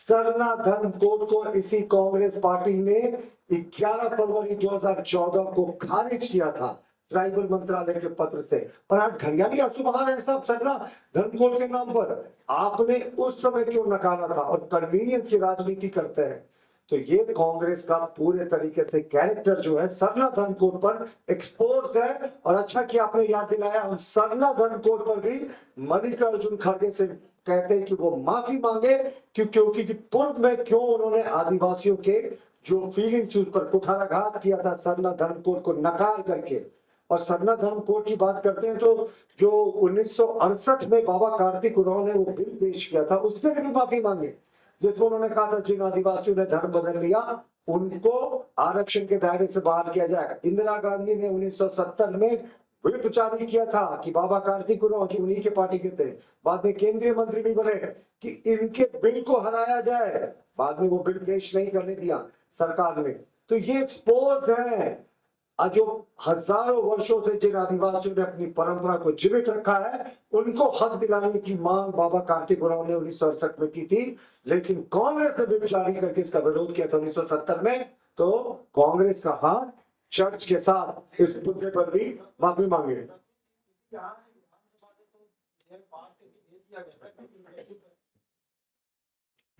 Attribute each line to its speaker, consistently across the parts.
Speaker 1: सरना धर्म कोड को इसी कांग्रेस पार्टी ने 11 फरवरी 2014 को खारिज किया था ट्राइबल मंत्रालय के पत्र से। पर आज घड़ियाली आंसू बहा रहे हैं सब सरना धर्म कोड के नाम पर। आपने उस समय क्यों नकारा था और कन्वीनियंस की राजनीति करते हैं? तो ये कांग्रेस का पूरे तरीके से कैरेक्टर जो है सरना धर्म कोड पर एक्सपोज है। और अच्छा कि आपने याद दिलाया, हम सरना धर्म कोड पर भी मल्लिकार्जुन खड़गे से कहते हैं कि वो माफी मांगे, क्योंकि पूर्व में क्यों उन्होंने आदिवासियों के जो फीलिंग्स उस पर कुठाराघात किया था सरना धर्म कोड को नकार करके। और सरना धर्म कोड की बात करते हैं तो जो 1968 में बाबा कार्तिक उरांव ने वो बिल पेश किया था, उसके लिए भी माफी मांगे, जिसमें उन्होंने कहा था जिन आदिवासियों ने धर्म बदल लिया उनको आरक्षण के दायरे से बाहर किया जाए। इंदिरा गांधी ने 1970 में व्हिप जारी किया था कि बाबा कार्तिक उरांव जो उन्हीं के पार्टी के थे, बाद में केंद्रीय मंत्री भी बने, कि इनके बिल को हराया जाए। बाद में वो बिल पेश नहीं करने दिया सरकार ने। तो ये एक्सपोज है जो हजारों वर्षों से जिन आदिवासियों ने अपनी परंपरा को जीवित रखा है, उनको हक दिलाने की मांग बाबा कार्तिक उरांव ने 1968 में की थी। लेकिन कांग्रेस ने व्हिप जारी करके इसका विरोध किया था 1970 में। तो कांग्रेस का हाथ चर्च के साथ इस मुद्दे पर भी माफी मांगे।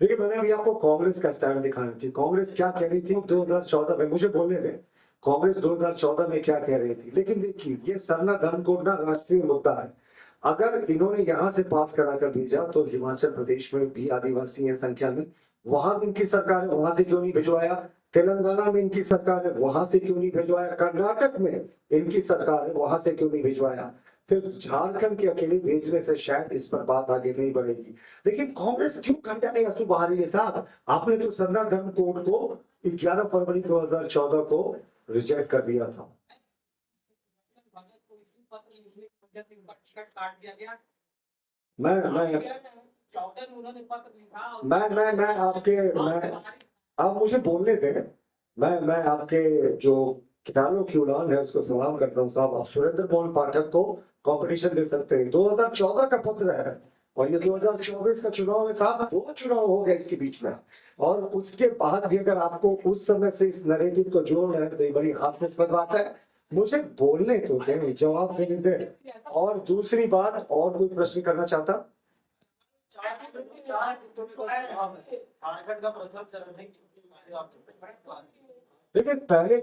Speaker 1: देखिए, मैंने अभी आपको कांग्रेस का स्टैंड दिखाया कि कांग्रेस क्या कह रही थी 2014 में। मुझे बोलने दें, कांग्रेस 2014 में क्या कह रही थी। लेकिन देखिए, ये सरना धर्म कोड ना राष्ट्रीय मुद्दा है। अगर इन्होंने यहां से पास करा कर भेजा तो हिमाचल प्रदेश में भी आदिवासी है संख्या में, वहां भी इनकी सरकार है, वहां से क्यों नहीं भिजवाया? तेलंगाना में इनकी सरकार है, वहां से क्यों नहीं भिजवाया? कर्नाटक में इनकी सरकार है, वहां से क्यों नहीं भिजवाया? सिर्फ झारखंड के अकेले भेजने से शायद इस पर बात आगे नहीं बढ़ेगी। लेकिन कांग्रेस क्यों घंटा नहीं आंसू बहा रही है साहब? आपने तो सरना धर्म कोड को 11 फरवरी 2014 को रिजेक्ट कर दिया था। मैं आपके आप मुझे बोलने दें। मैं आपके जो ख्यालों की उड़ान है उसको सलाम करता हूँ साहब। आप सुरेंद्र मोहन पाठक को कंपटीशन दे सकते हैं। 2014 का पत्र है और ये 2024 का चुनाव है साहब। 2 चुनाव हो गए इसके बीच में, और उसके बाद भी अगर आपको उस समय से इस नैरेटिव को जोड़ना है तो ये बड़ी हास्यास्पद बात है। मुझे बोलने तो दें, जवाब देने दें। और दूसरी बात, और कोई प्रश्न करना चाहता? देखिए, पहले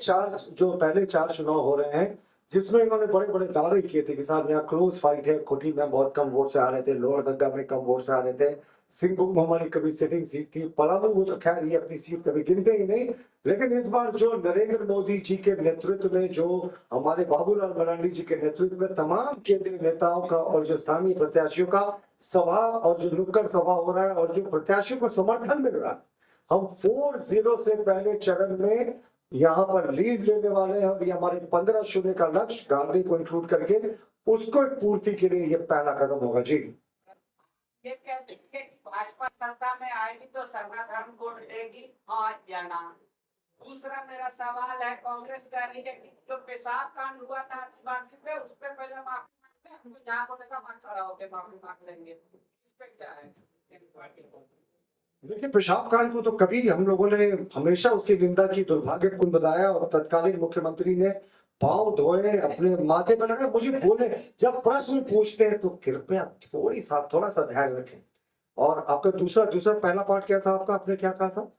Speaker 1: 4 चुनाव हो रहे हैं जिसमें इन्होंने बड़े बड़े दावे किए थे कि साहब यहाँ क्लोज फाइट है। खुटी में बहुत कम वोट से आ रहे थे, लोअर दग्गा में कम वोट से आ रहे थे, सिंहभूम में हमारी कभी सिटिंग सीट थी, पलामू वो तो खैर ये अपनी सीट कभी गिनते ही नहीं। लेकिन इस बार जो नरेंद्र मोदी जी के नेतृत्व में, जो हमारे बाबूलाल मरांडी जी के नेतृत्व में तमाम केंद्रीय नेताओं का और जो स्थानीय प्रत्याशियों का सभा और जो नुक्कड़ सभा हो रहा है और जो प्रत्याशियों को समर्थन मिल रहा है, हम 4-0 से पहले चरण में यहाँ पर लीड लेने वाले हैं। और ये हमारे 15-0 का लक्ष्य गांधी को इंक्लूड करके उसको पूर्ति के लिए ये पहला कदम होगा। जी,
Speaker 2: ये कहते हैं भाजपा सत्ता में आएगी तो सरना धर्म कोड देगी, हाँ या ना? दूसरा मेरा सवाल है, कांग्रेस कह रही है कि जो पेशाब कांड हुआ था आदिवासी पे, उस पर पहले माफी जहाँ बोलेगा मत खड़ा होकर माफी मांग लेंगे, इस पे क्या है पार्टी को?
Speaker 1: देखिए, पेशाब कांड को तो कभी हम लोगों ने हमेशा उसकी निंदा की, दुर्भाग्यपूर्ण बताया। और तत्कालीन मुख्यमंत्री ने पांव धोए, अपने माथे पर लगा। मुझे बोले, जब प्रश्न पूछते हैं तो कृपया थोड़ा सा ध्यान रखें। और आपका दूसरा पहला पार्ट क्या था आपका? आपने क्या कहा था?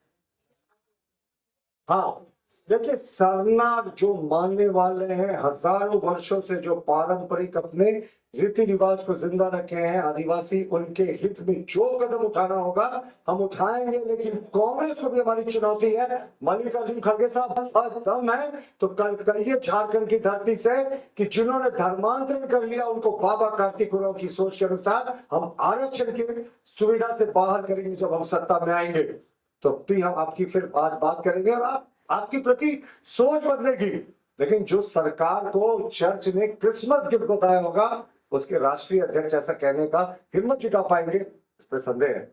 Speaker 1: हाँ, देखिए, सरना जो मानने वाले हैं, हजारों वर्षों से जो पारंपरिक अपने रीति रिवाज को जिंदा रखे हैं आदिवासी, उनके हित में जो कदम उठाना होगा हम उठाएंगे। लेकिन कांग्रेस को भी हमारी चुनौती है। मल्लिकार्जुन खड़गे साहब दम है तो कल कहिए झारखंड की धरती से कि जिन्होंने धर्मांतरण कर लिया उनको बाबा कार्तिक उरांव की सोच के अनुसार हम आरक्षण की सुविधा से बाहर करेंगे। जब हम सत्ता में आएंगे तो भी हम आपकी फिर बात करेंगे और आपकी प्रति सोच बदलेगी। लेकिन जो सरकार को चर्च ने क्रिसमस गिफ्ट बताया होगा, उसके राष्ट्रीय अध्यक्ष ऐसा कहने का हिम्मत जुटा पाएंगे, इस पर संदेह है।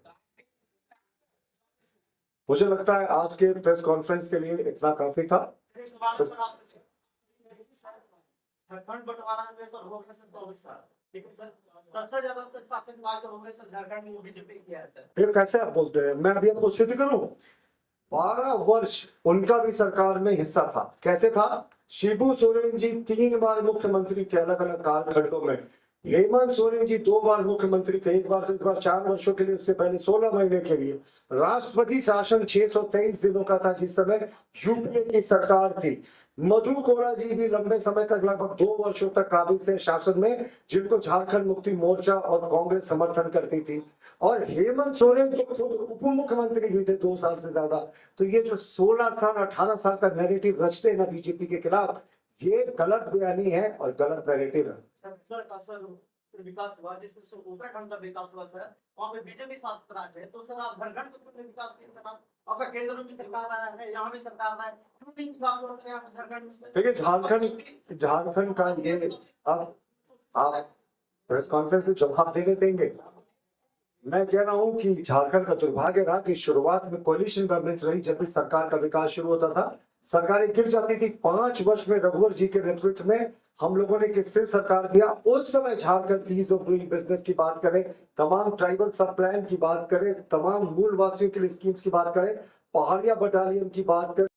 Speaker 1: मुझे लगता है आज के प्रेस कॉन्फ्रेंस के लिए इतना काफी था।
Speaker 3: ठीक है सर, सबसे ज्यादा सर शासनवाद जो होंगे सर झारखंड में वो बीजेपी किया है सर।
Speaker 1: ये कैसे आप बोलते हैं? मैं अभी आपको सिद्ध करूं, 12 वर्ष उनका भी सरकार में हिस्सा था। कैसे था? शिबू सोरेन जी 3 बार मुख्यमंत्री थे अलग अलग कालखंडों में। हेमंत सोरेन जी 2 बार मुख्यमंत्री थे, एक बार तो इस बार 4 वर्षों के लिए, उससे पहले 16 महीने के लिए। राष्ट्रपति शासन 623 दिनों का था जिस समय यूपीए की सरकार थी। मधु कोड़ा जी भी लंबे समय तक, लगभग 2 वर्षों तक काबिज थे शासन में, जिनको झारखंड मुक्ति मोर्चा और कांग्रेस समर्थन करती थी। और हेमंत सोरेन तो खुद उप मुख्यमंत्री भी थे 2 साल से ज्यादा। तो ये जो 16 साल 18 साल का नैरेटिव रचते हैं ना बीजेपी के खिलाफ, ये गलत बयानी है और गलत नैरेटिव है।
Speaker 3: सर विकास हुआ, जिस तरह से उत्तराखंड का विकास हुआ सर, वहाँ पे बीजेपी शासित राज्य है, तो सर आप झारखंड का कितने विकास किए सर? आपका केंद्र में भी सरकार आया है, यहाँ भी सरकार आया है, क्यों नहीं विकास हुआ सर यहाँ पे झारखंड में सर?
Speaker 1: देखिए झारखंड का ये, अब आप प्रेस कॉन्फ्रेंस में जवाब देंगे। मैं कह रहा हूं कि झारखंड का दुर्भाग्य रहा कि शुरुआत में कोalition गवर्नमेंट रही, जब भी सरकार का विकास शुरू होता था सरकारें गिर जाती थी। 5 वर्ष में रघुवर जी के नेतृत्व में हम लोगों ने एक स्थिर सरकार दिया। उस समय Jharkhand ease of doing business की बात करें, तमाम ट्राइबल सब प्लान की बात करें, तमाम मूल वासियों के लिए स्कीम्स की बात करें, पहाड़िया बटालियन की बात करें,